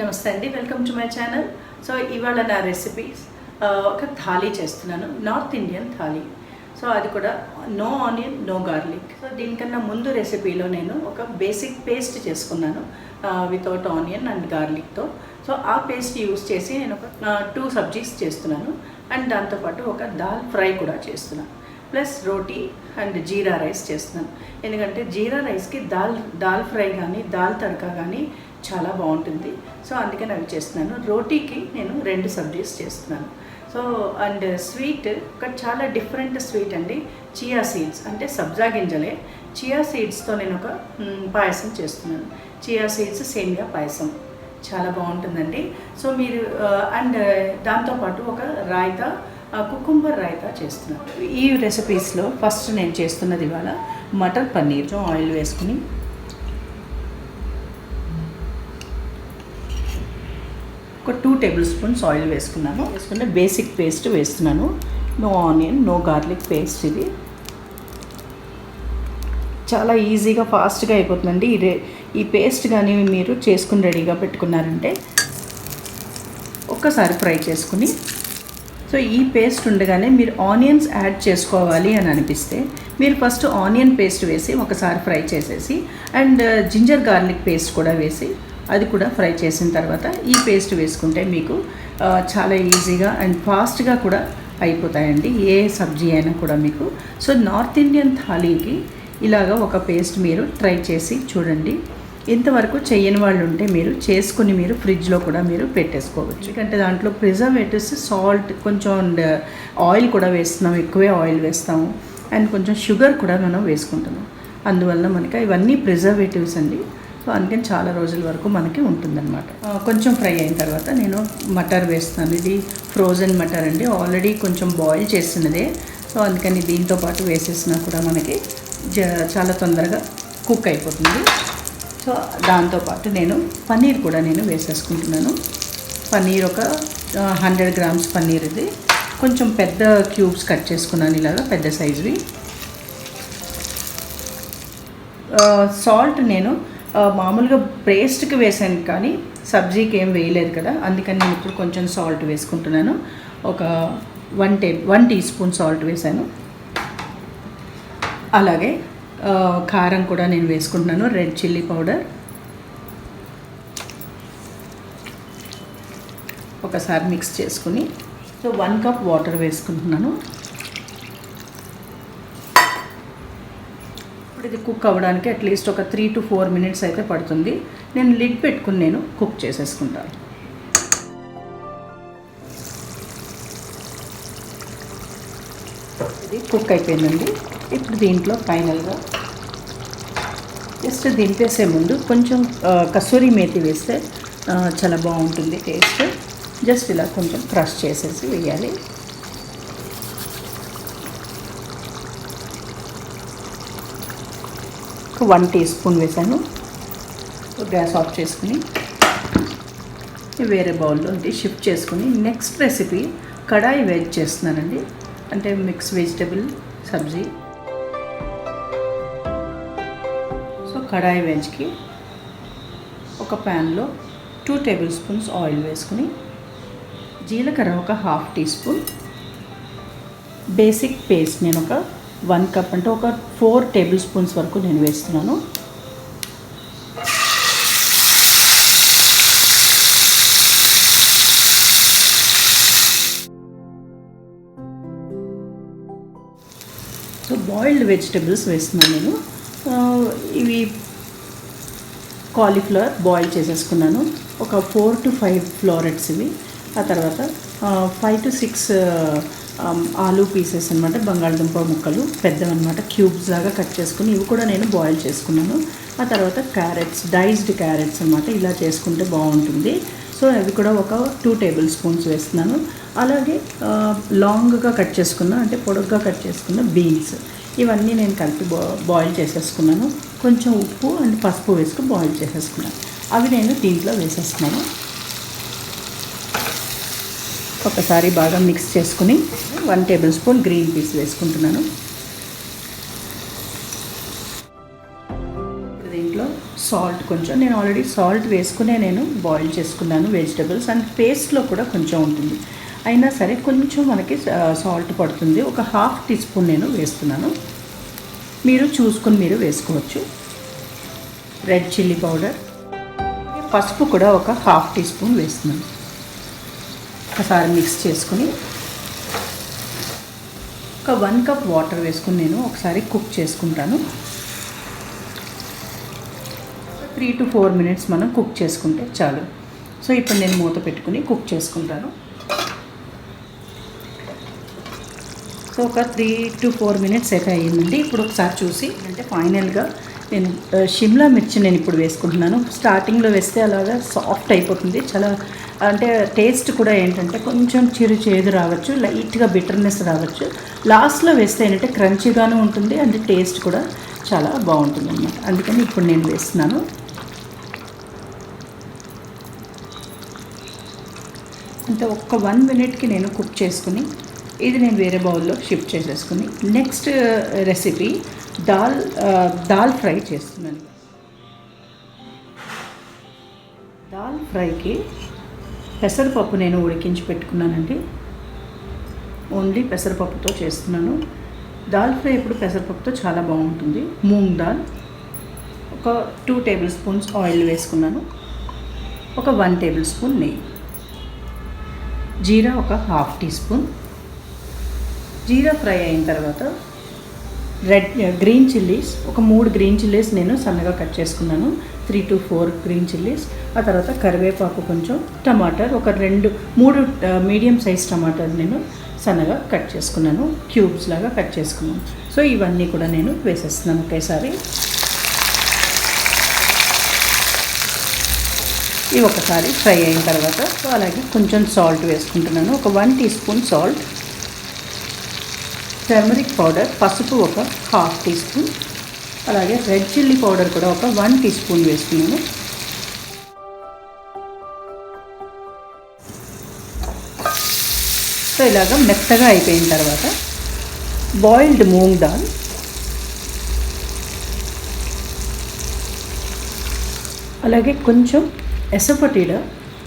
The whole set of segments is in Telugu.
నమస్తే అండి, welcome to my channel. So ఇవాళ నా రెసిపీస్ ఒక థాలీ చేస్తున్నాను, నార్త్ ఇండియన్ థాలీ. సో అది కూడా no onion no garlic. So దీనికన్నా ముందు రెసిపీలో నేను ఒక బేసిక్ పేస్ట్ చేసుకున్నాను వితౌట్ ఆనియన్ అండ్ గార్లిక్తో. సో ఆ పేస్ట్ యూస్ చేసి నేను ఒక 2 సబ్జీస్ చేస్తున్నాను అండ్ దాంతోపాటు ఒక దాల్ ఫ్రై కూడా చేస్తున్నాను, plus roti and jeera rice చేస్తున్నాను. ఎందుకంటే జీరా రైస్కి దాల్ ఫ్రై కానీ దాల్ తడకా కానీ చాలా బాగుంటుంది. సో అందుకని అవి చేస్తున్నాను. రోటీకి నేను 2 సబ్జీస్ చేస్తున్నాను. సో అండ్ స్వీట్ ఒక చాలా డిఫరెంట్ స్వీట్ అండి, చియా సీడ్స్ అంటే సబ్జా గింజలే. చియా సీడ్స్తో నేను ఒక పాయసం చేస్తున్నాను. చియా సీడ్స్ సేమియా పాయసం చాలా బాగుంటుందండి. సో మీరు అండ్ దాంతోపాటు ఒక రాయితా, కుకుంబర్ రాయితా చేస్తున్నాను. ఈ రెసిపీస్లో ఫస్ట్ నేను చేస్తున్నది ఇవాళ మటర్ పన్నీర్. ఆయిల్ వేసుకుని ఒక 2 టేబుల్ స్పూన్స్ ఆయిల్ వేసుకున్నాను. వేసుకుంటే బేసిక్ పేస్ట్ వేస్తున్నాను, no onion no garlic paste. ఇది చాలా ఈజీగా ఫాస్ట్గా అయిపోతుందండి. ఈ పేస్ట్ కానీ మీరు చేసుకుని రెడీగా పెట్టుకున్నారంటే ఒక్కసారి ఫ్రై చేసుకుని, సో ఈ పేస్ట్ ఉండగానే మీరు ఆనియన్స్ యాడ్ చేసుకోవాలి అని అనిపిస్తే మీరు ఫస్ట్ ఆనియన్ పేస్ట్ వేసి ఒకసారి ఫ్రై చేసేసి అండ్ జింజర్ గార్లిక్ పేస్ట్ కూడా వేసి అది కూడా ఫ్రై చేసిన తర్వాత ఈ పేస్ట్ వేసుకుంటే మీకు చాలా ఈజీగా అండ్ ఫాస్ట్గా కూడా అయిపోతాయండి ఏ సబ్జీ అయినా కూడా మీకు. సో నార్త్ ఇండియన్ థాలీకి ఇలాగా ఒక పేస్ట్ మీరు ట్రై చేసి చూడండి. ఇంతవరకు చేయని వాళ్ళు ఉంటే మీరు చేసుకుని మీరు ఫ్రిడ్జ్లో కూడా మీరు పెట్టేసుకోవచ్చు. ఎందుకంటే దాంట్లో ప్రిజర్వేటివ్స్, సాల్ట్, కొంచెం అండ్ ఆయిల్ కూడా వేస్తున్నాం, ఎక్కువే ఆయిల్ వేస్తాము అండ్ కొంచెం షుగర్ కూడా మనం వేసుకుంటున్నాం. అందువల్ల మనకి ఇవన్నీ ప్రిజర్వేటివ్స్ అండి. సో అందుకని చాలా రోజుల వరకు మనకి ఉంటుందన్నమాట. కొంచెం ఫ్రై అయిన తర్వాత నేను మటర్ వేస్తాను. ఇది ఫ్రోజన్ మటర్ అండి, ఆల్రెడీ కొంచెం బాయిల్ చేసినదే. సో అందుకని దీంతో పాటు వేసేసినా కూడా మనకి చాలా తొందరగా కుక్ అయిపోతుంది. సో దాంతోపాటు నేను పన్నీర్ కూడా నేను వేసేసుకుంటున్నాను. పన్నీర్ ఒక 100 గ్రామ్స్ పన్నీర్. ఇది కొంచెం పెద్ద క్యూబ్స్ కట్ చేసుకున్నాను, ఇలాగా పెద్ద సైజువి. సాల్ట్ నేను మామూలుగా పేస్ట్కి వేసాను కానీ సబ్జీకి ఏం వేయలేదు కదా, అందుకని నేను ఇప్పుడు కొంచెం సాల్ట్ వేసుకుంటున్నాను. ఒక 1 టీ స్పూన్ సాల్ట్ వేసాను. అలాగే కారం కూడా నేను వేసుకుంటున్నాను, రెడ్ చిల్లీ పౌడర్. ఒకసారి మిక్స్ చేసుకుని సో 1 కప్ వాటర్ వేసుకుంటున్నాను. ఇది కుక్ అవ్వడానికి అట్లీస్ట్ ఒక 3 to 4 మినిట్స్ అయితే పడుతుంది. నేను లిడ్ పెట్టుకుని నేను కుక్ చేసేసుకుంటాను. ఇది కుక్ అయిపోయిందండి. ఇప్పుడు దీంట్లో ఫైనల్గా జస్ట్ దింపేసే ముందు కొంచెం కసూరి మేతి వేస్తే చాలా బాగుంటుంది టేస్ట్. జస్ట్ ఇలా కొంచెం క్రష్ చేసేసి వేయాలి. ఒక 1 టీ స్పూన్ వేసాను. గ్యాస్ ఆఫ్ చేసుకుని వేరే బౌల్లో షిఫ్ట్ చేసుకుని నెక్స్ట్ రెసిపీ కడాయి వెజ్ చేస్తున్నానండి, అంటే మిక్స్ వెజిటబుల్ సబ్జీ. సో కడాయి వెజ్కి ఒక ప్యాన్లో 2 టేబుల్ స్పూన్స్ ఆయిల్ వేసుకుని జీలకర్ర ఒక 1/2 టీ స్పూన్, బేసిక్ పేస్ట్ నేను ఒక 1 కప్ అంటే ఒక 4 టేబుల్ స్పూన్స్ వరకు నేను వేస్తున్నాను. సో బాయిల్డ్ వెజిటబుల్స్ వేస్తున్నాను నేను. ఇవి కాలీఫ్లవర్ బాయిల్ చేసేసుకున్నాను, ఒక 4 to 5 ఫ్లోరెట్స్ ఇవి. ఆ తర్వాత 5 to 6 ఆలూ పీసెస్ అనమాట, బంగాళదుంప ముక్కలు పెద్దవన్నమాట, క్యూబ్స్ లాగా కట్ చేసుకుని ఇవి కూడా నేను బాయిల్ చేసుకున్నాను. ఆ తర్వాత క్యారెట్స్, డైస్డ్ క్యారెట్స్ అనమాట, ఇలా చేసుకుంటే బాగుంటుంది. సో అవి కూడా ఒక 2 టేబుల్ స్పూన్స్ వేస్తున్నాను. అలాగే లాంగ్గా కట్ చేసుకున్న అంటే పొడుగ్గా కట్ చేసుకున్న బీన్స్, ఇవన్నీ నేను కలిపి బాయిల్ చేసేసుకున్నాను. కొంచెం ఉప్పు అండ్ పసుపు వేసుకుని బాయిల్ చేసేసుకున్నాను. అవి నేను దీంట్లో వేసేస్తున్నాను. ఒకసారి బాగా మిక్స్ చేసుకుని 1 టేబుల్ స్పూన్ గ్రీన్ పీస్ వేసుకుంటున్నాను. దీంట్లో సాల్ట్ కొంచెం, నేను ఆల్రెడీ సాల్ట్ వేసుకునే నేను బాయిల్ చేసుకున్నాను వెజిటబుల్స్, అండ్ పేస్ట్లో కూడా కొంచెం ఉంటుంది, అయినా సరే కొంచెం మనకి సాల్ట్ పడుతుంది. ఒక హాఫ్ టీ స్పూన్ నేను వేస్తున్నాను, మీరు చూసుకొని మీరు వేసుకోవచ్చు. రెడ్ చిల్లీ పౌడర్, పసుపు కూడా ఒక హాఫ్ టీ స్పూన్ వేస్తున్నాను. ఒకసారి మిక్స్ చేసుకుని ఒక 1 కప్ వాటర్ వేసుకుని నేను ఒకసారి కుక్ చేసుకుంటాను. 3 to 4 minutes మనం కుక్ చేసుకుంటే చాలు. సో ఇప్పుడు నేను మూత పెట్టుకుని కుక్ చేసుకుంటాను. సో ఒక 3 to 4 minutes అయితే అయ్యిందండి. ఇప్పుడు ఒకసారి చూసి అంటే ఫైనల్గా నేను షిమ్లా మిర్చి నేను ఇప్పుడు వేసుకుంటున్నాను. స్టార్టింగ్లో వేస్తే అలాగా సాఫ్ట్ అయిపోతుంది, చాలా అంటే టేస్ట్ కూడా ఏంటంటే కొంచెం చేదు రావచ్చు, లైట్గా బిటర్నెస్ రావచ్చు. లాస్ట్లో వేస్తే ఏంటంటే క్రంచీగాను ఉంటుంది అండ్ టేస్ట్ కూడా చాలా బాగుంటుంది అన్నమాట. అందుకని ఇప్పుడు నేను వేస్తున్నాను. అంటే ఒక్క 1 minute నేను కుక్ చేసుకుని ఇది నేను వేరే బౌల్లో షిఫ్ట్ చేసేసుకుని నెక్స్ట్ రెసిపీ దాల్ ఫ్రై చేస్తున్నాను. దాల్ ఫ్రైకి పెసరపప్పు నేను ఉడికించి పెట్టుకున్నానండి. ఓన్లీ పెసరపప్పుతో చేస్తున్నాను. దాల్ ఫ్రై ఇప్పుడు పెసరపప్పుతో చాలా బాగుంటుంది. మూంగ్ దాల్ ఒక 2 tablespoons ఆయిల్ వేసుకున్నాను. ఒక 1 tablespoon నెయ్యి, జీరా ఒక హాఫ్ టీ స్పూన్. జీరా ఫ్రై అయిన తర్వాత గ్రీన్ చిల్లీస్ ఒక 3 గ్రీన్ చిల్లీస్ నేను సన్నగా కట్ చేసుకున్నాను. 3 to 4 గ్రీన్ చిల్లీస్. ఆ తర్వాత కరివేపాకు కొంచెం, టమాటర్ ఒక 3 మీడియం సైజ్ టమాటాలు నేను సన్నగా కట్ చేసుకున్నాను, క్యూబ్స్ లాగా కట్ చేసుకున్నాను. సో ఇవన్నీ కూడా నేను వేసేస్తున్నాను ఒకేసారి. ఇవి ఒకసారి ఫ్రై అయిన తర్వాత సో అలాగే కొంచెం సాల్ట్ వేసుకుంటున్నాను. ఒక 1 teaspoon సాల్ట్, టర్మరిక్ పౌడర్ పసుపు ఒక హాఫ్ టీ స్పూన్, అలాగే రెడ్ చిల్లీ పౌడర్ కూడా ఒక 1 teaspoon వేస్తున్నాను. సో ఇలాగ మెత్తగా అయిపోయిన తర్వాత బాయిల్డ్ మూంగ్ దాల్, అలాగే కొంచెం ఎసఫటీడా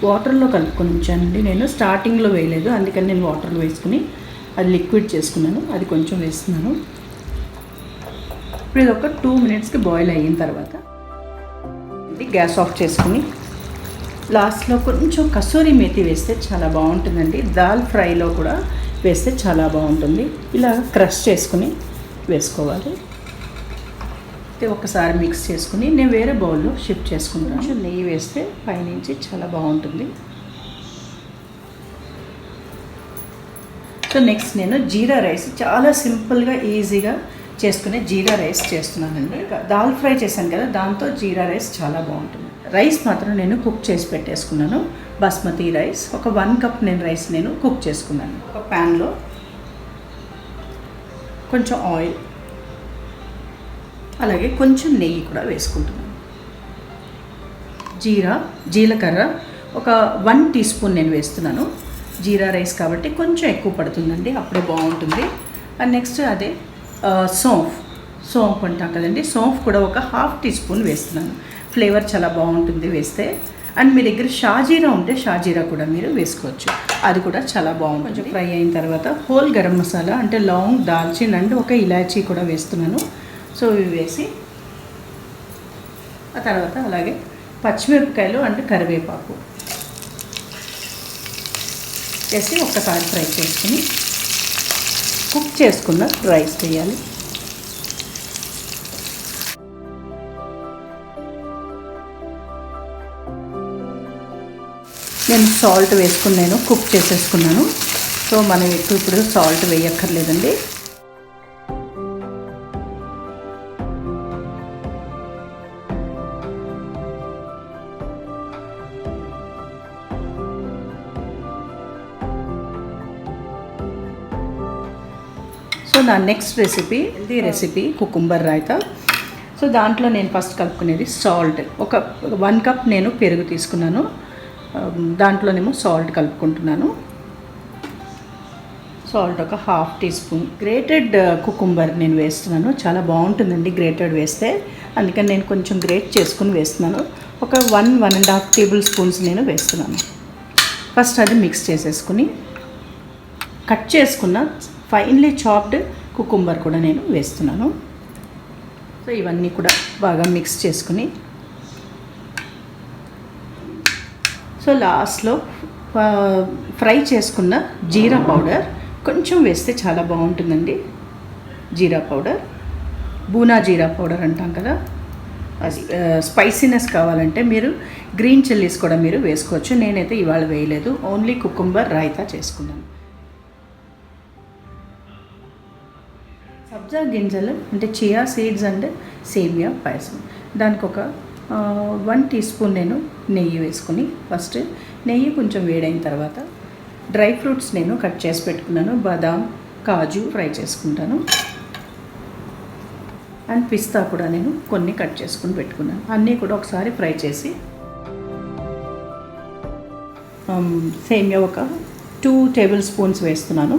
వాటర్లో కలుపుకొని ఉంచానండి. నేను స్టార్టింగ్లో వేయలేదు, అందుకని నేను వాటర్లో వేసుకుని అది లిక్విడ్ చేసుకున్నాను, అది కొంచెం వేస్తున్నాను. ఇప్పుడు ఇది ఒక 2 minutesకి బాయిల్ అయిన తర్వాత ఇది గ్యాస్ ఆఫ్ చేసుకుని లాస్ట్లో కొంచెం కసూరి మేతి వేస్తే చాలా బాగుంటుందండి. దాల్ ఫ్రైలో కూడా వేస్తే చాలా బాగుంటుంది. ఇలా క్రష్ చేసుకుని వేసుకోవాలి. ఒకసారి మిక్స్ చేసుకుని నేను వేరే బౌల్లో షిఫ్ట్ చేసుకుంటాను. కొంచెం నెయ్యి వేస్తే పైనుంచి చాలా బాగుంటుంది. సో నెక్స్ట్ నేను జీరా రైస్ చాలా సింపుల్గా ఈజీగా చేసుకునే జీరా రైస్ చేస్తున్నానండి. దాల్ ఫ్రై చేశాను కదా, దాంతో జీరా రైస్ చాలా బాగుంటుంది. రైస్ మాత్రం నేను కుక్ చేసి పెట్టేసుకున్నాను. బాస్మతి రైస్ ఒక 1 cup నేను రైస్ నేను కుక్ చేసుకున్నాను. ఒక ప్యాన్లో కొంచెం ఆయిల్ అలాగే కొంచెం నెయ్యి కూడా వేసుకుంటున్నాను. జీలకర్ర ఒక 1 teaspoon నేను వేస్తున్నాను. జీరా రైస్ కాబట్టి కొంచెం ఎక్కువ పడుతుందండి, అప్పుడే బాగుంటుంది. అండ్ నెక్స్ట్ అదే సోంఫ్ అంటాం కదండి, సోంఫ్ కూడా ఒక హాఫ్ టీ స్పూన్ వేస్తున్నాను. ఫ్లేవర్ చాలా బాగుంటుంది వేస్తే. అండ్ మీ దగ్గర షాజీరా ఉంటే షాజీరా కూడా మీరు వేసుకోవచ్చు, అది కూడా చాలా బాగుంటుంది. కొంచెం ఫ్రై అయిన తర్వాత హోల్ గరం మసాలా అంటే లవంగ్, దాల్చిన్ అండ్ ఒక ఇలాచీ కూడా వేస్తున్నాను. సో ఇవి వేసి ఆ తర్వాత అలాగే పచ్చిమిరపకాయలు అండ్ కరివేపాకు వేసి ఒక్కసారి ఫ్రై చేసుకుని కుక్ చేసుకున్న రైస్ వేయాలి. నేను సాల్ట్ వేసుకుని నేను కుక్ చేసేసుకున్నాను. సో మనం ఇప్పుడు సాల్ట్ వేయక్కర్లేదండి. సో నా next recipe cucumber raita. So దాంట్లో నేను ఫస్ట్ కలుపుకునేది సాల్ట్. ఒక 1 cup నేను పెరుగు తీసుకున్నాను, దాంట్లోనేమో సాల్ట్ కలుపుకుంటున్నాను. సో సాల్ట్ ఒక half teaspoon, grated cucumber నేను వేస్తున్నాను. చాలా బాగుంటుందండి గ్రేటెడ్ వేస్తే, అందుకని నేను కొంచెం గ్రేట్ చేసుకుని వేస్తున్నాను. ఒక 1.5 టేబుల్ స్పూన్స్ నేను వేస్తున్నాను. ఫస్ట్ అది మిక్స్ చేసేసుకుని కట్ చేసుకున్న ఫైన్లీ చాప్డ్ కుకుంబర్ కూడా నేను వేస్తున్నాను. సో ఇవన్నీ కూడా బాగా మిక్స్ చేసుకుని, సో లాస్ట్లో ఫ్రై చేసుకున్న జీరా పౌడర్ కొంచెం వేస్తే చాలా బాగుంటుందండి. జీరా పౌడర్, బూనా జీరా పౌడర్ అంటాం కదా, అది స్పైసీనెస్ కావాలంటే మీరు గ్రీన్ చిల్లీస్ కూడా మీరు వేసుకోవచ్చు. నేనైతే ఇవాళ వేయలేదు, ఓన్లీ కుకుంబర్ రాయితా చేసుకున్నాను. సబ్జా గింజలు అంటే చియా సీడ్స్ అండ్ సేమియా పాయసం, దానికి ఒక 1 టీ స్పూన్ నేను నెయ్యి వేసుకుని, ఫస్ట్ నెయ్యి కొంచెం వేడైన తర్వాత డ్రై ఫ్రూట్స్ నేను కట్ చేసి పెట్టుకున్నాను. బాదాం, కాజు ఫ్రై చేసుకుంటాను, అండ్ పిస్తా కూడా నేను కొన్ని కట్ చేసుకుని పెట్టుకున్నాను. అన్నీ కూడా ఒకసారి ఫ్రై చేసి, సేమియా ఒక 2 టేబుల్ స్పూన్స్ వేస్తున్నాను.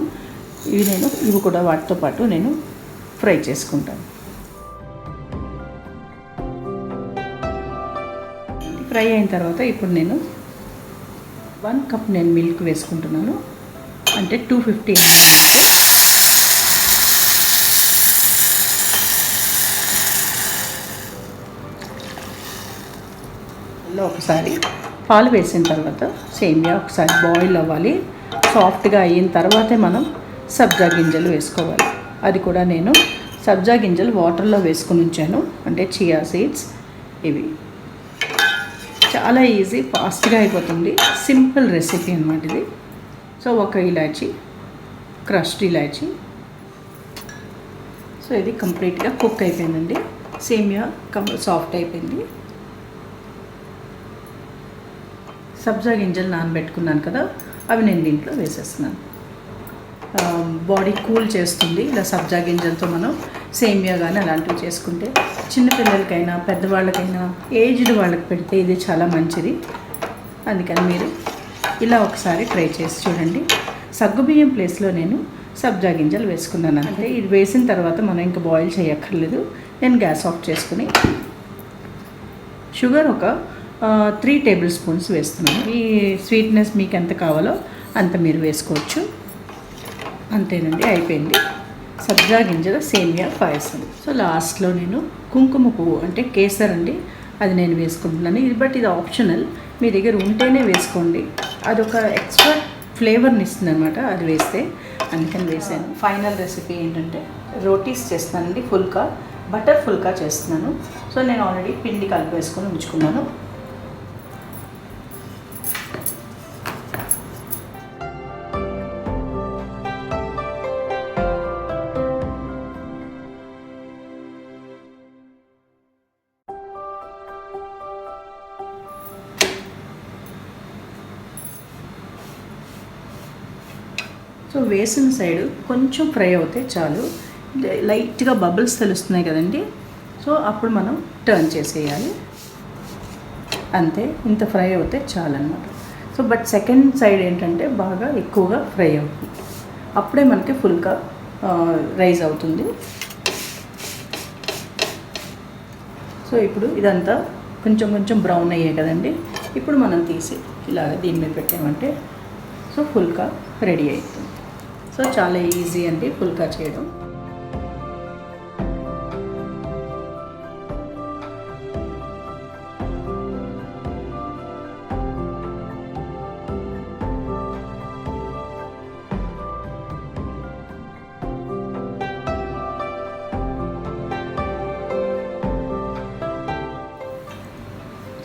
ఇవి కూడా వాటితో పాటు నేను ఫ్రై చేసుకుంటాను. ఫ్రై అయిన తర్వాత ఇప్పుడు నేను 1 కప్ నేను మిల్క్ వేసుకుంటున్నాను, అంటే 250 ఒకసారి పాలు వేసిన తర్వాత సేమియా ఒకసారి బాయిల్ అవ్వాలి. సాఫ్ట్గా అయిన తర్వాతే మనం సబ్జా గింజలు వేసుకోవాలి. అది కూడా నేను సబ్జా గింజలు వాటర్లో వేసుకుని ఉంచాను, అంటే చియా సీడ్స్. ఇవి చాలా ఈజీ, ఫాస్ట్గా అయిపోతుంది, సింపుల్ రెసిపీ అన్నమాట ఇది. సో ఒక ఇలాచీ, క్రష్డ్ ఇలాచీ. సో ఇది కంప్లీట్గా కుక్ అయిపోయిందండి. సేమియా సాఫ్ట్ అయిపోయింది. సబ్జా గింజలు నానబెట్టుకున్నాను కదా, అవి నేను దీంట్లో వేసేస్తున్నాను. బాడీ కూల్ చేస్తుంది ఇలా సబ్జా గింజలతో మనం సేమియా కానీ అలాంటివి చేసుకుంటే. చిన్నపిల్లలకైనా పెద్దవాళ్ళకైనా ఏజ్డ్ వాళ్ళకి పెడితే ఇది చాలా మంచిది. అందుకని మీరు ఇలా ఒకసారి ట్రై చేసి చూడండి. సగ్గుబియ్యం ప్లేస్లో నేను సబ్జా గింజలు వేసుకున్నాను. అంటే ఇది వేసిన తర్వాత మనం ఇంకా బాయిల్ చేయక్కర్లేదు. నేను గ్యాస్ ఆఫ్ చేసుకుని షుగర్ ఒక 3 టేబుల్ స్పూన్స్ వేస్తున్నాను. ఈ స్వీట్నెస్ మీకు ఎంత కావాలో అంత మీరు వేసుకోవచ్చు. అంతేనండి, అయిపోయింది సబ్జా గింజల సేమియా పాయసం. సో లాస్ట్లో నేను కుంకుమ పువ్వు అంటే కేసర్ అండి, అది నేను వేసుకుంటున్నాను. ఇది ఆప్షనల్, మీ దగ్గర ఉంటేనే వేసుకోండి. అదొక ఎక్స్ట్రా ఫ్లేవర్ని ఇస్తుంది అనమాట అది వేస్తే, అందుకని వేసాను. ఫైనల్ రెసిపీ ఏంటంటే రోటీస్ చేస్తానండి. ఫుల్కా, బటర్ ఫుల్కా చేస్తున్నాను. సో నేను ఆల్రెడీ పిండి కలిపి వేసుకొని ఉంచుకున్నాను. సో వేసిన సైడ్ కొంచెం ఫ్రై అవుతే చాలు, లైట్గా బబుల్స్ తెలుస్తున్నాయి కదండి. సో అప్పుడు మనం టర్న్ చేసేయాలి, అంతే. ఇంత ఫ్రై అవుతే చాలన్నమాట. సో బట్ సెకండ్ సైడ్ ఏంటంటే బాగా ఎక్కువగా ఫ్రై అవుతుంది, అప్పుడే మనకి ఫుల్గా రైజ్ అవుతుంది. సో ఇప్పుడు ఇదంతా కొంచెం కొంచెం బ్రౌన్ అయ్యాయి కదండి. ఇప్పుడు మనం తీసి ఇలాగ దీని మీద పెట్టామంటే సో ఫుల్కా రెడీ అవుతుంది. సో చాలా ఈజీ అండి ఫుల్కా చేయడం.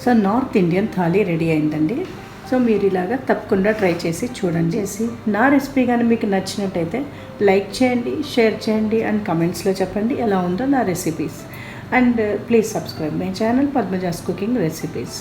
So north Indian thali ready అయిందండి. సో మీరు ఇలాగా తప్పకుండా ట్రై చేసి చూడండి. నా రెసిపీ కానీ మీకు నచ్చినట్టయితే లైక్ చేయండి, షేర్ చేయండి అండ్ కమెంట్స్లో చెప్పండి ఎలా ఉందో నా recipes. And please subscribe my channel Padmaja's cooking recipes.